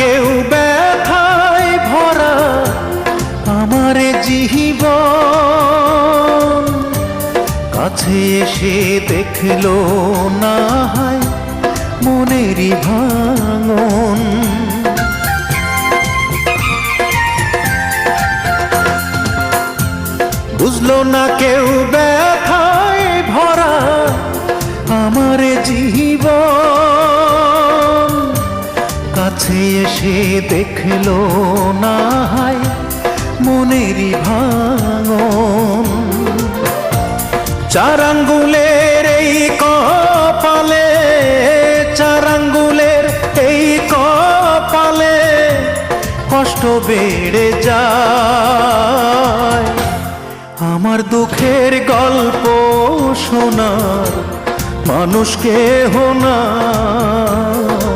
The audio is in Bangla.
কেউ ব্যথায় ভরা আমার জীবন, কাছে এসে দেখলো না হয় মনেরই ভাঙন। বুঝলো না কেউ ব্যথায় ভরা আমার জীবন, কাছে এসে দেখলো না হয় মনেরই ভাঙন। চার আঙ্গুলের এই কপালে, চার আঙ্গুলের এই কপালে কষ্ট বেড়ে যায়। আমার দুঃখের গল্প শোনার মানুষ কেহ নাই।